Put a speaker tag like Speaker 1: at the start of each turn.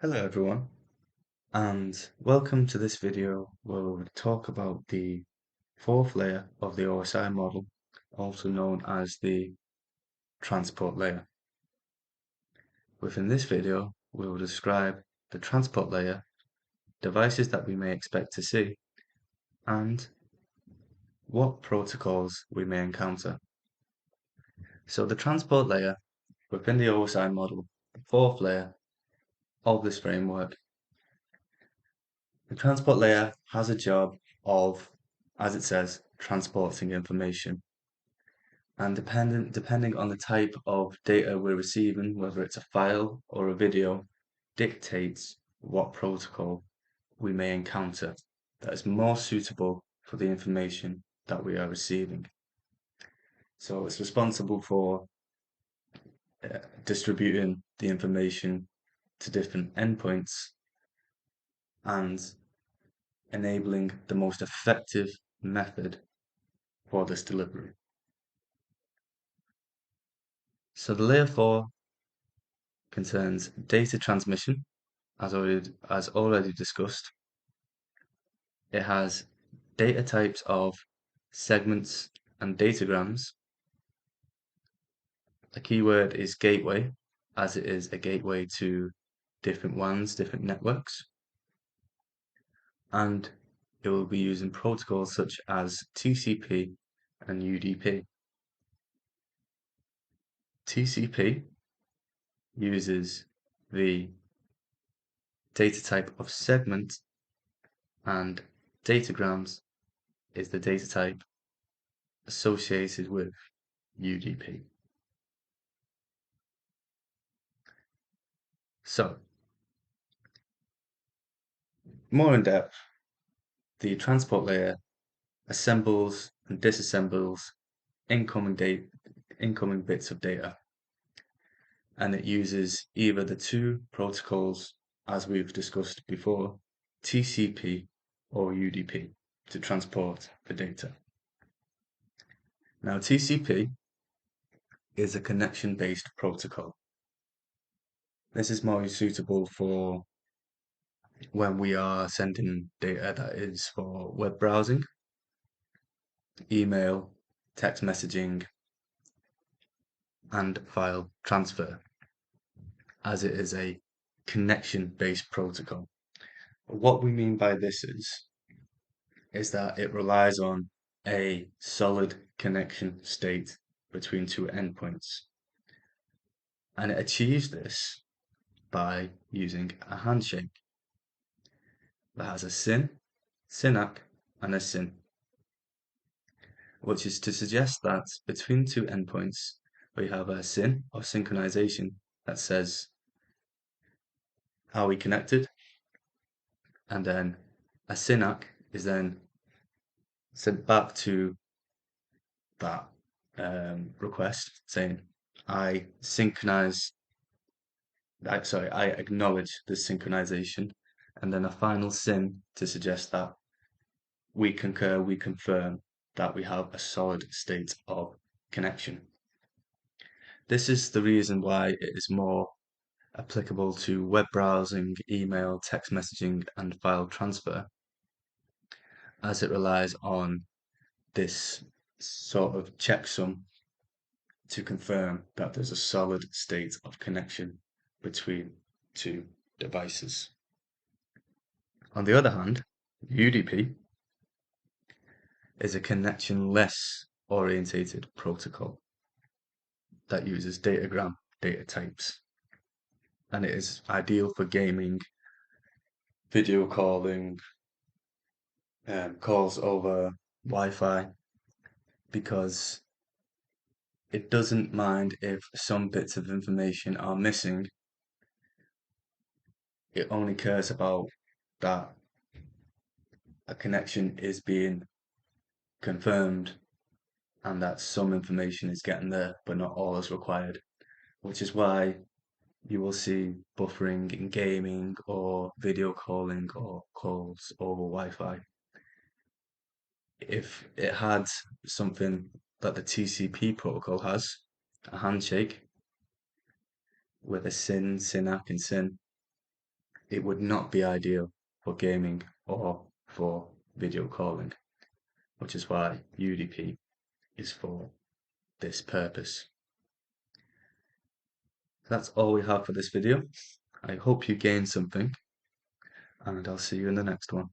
Speaker 1: Hello everyone, and welcome to this video where we'll talk about the fourth layer of the OSI model, also known as the transport layer. Within this video, we will describe the transport layer, devices that we may expect to see, and what protocols we may encounter. So the transport layer within the OSI model, the fourth layer of this framework. The transport layer has a job of, as it says, transporting information. And depending on the type of data we're receiving, whether it's a file or a video, dictates what protocol we may encounter that is more suitable for the information that we are receiving. So it's responsible for distributing the information to different endpoints and enabling the most effective method for this delivery. So the layer 4 concerns data transmission, as already discussed. It has data types of segments and datagrams. A keyword is gateway, as it is a gateway to different WANs, different networks. And it will be using protocols such as TCP and UDP. TCP uses the data type of segment, and datagrams is the data type associated with UDP. So, more in depth, the transport layer assembles and disassembles incoming bits of data, and it uses either the two protocols as we've discussed before, TCP or UDP, to transport the data. Now, TCP is a connection-based protocol. This is more suitable for when we are sending data that is for web browsing, email, text messaging, and file transfer, as it is a connection-based protocol. What we mean by this is that it relies on a solid connection state between two endpoints. And it achieves this by using a handshake that has a SYN, SYNAC, and a SYN, which is to suggest that between two endpoints, we have a SYN or synchronization that says, are we connected? And then a SYNAC is then sent back to that request saying, I acknowledge this synchronization, and then a final SYN to suggest that we concur, we confirm that we have a solid state of connection. This is the reason why it is more applicable to web browsing, email, text messaging, and file transfer, as it relies on this sort of checksum to confirm that there's a solid state of connection between two devices. On the other hand, UDP is a connectionless orientated protocol that uses datagram data types, and it is ideal for gaming, video calling, calls over Wi-Fi, because it doesn't mind if some bits of information are missing. It only cares about that a connection is being confirmed and that some information is getting there, but not all is required, which is why you will see buffering in gaming or video calling or calls over Wi-Fi. If it had something that the TCP protocol has, a handshake with a SYN, SYNAC, and SYN, it would not be ideal for gaming or for video calling, which is why UDP is for this purpose. That's all we have for this video. I hope you gained something, and I'll see you in the next one.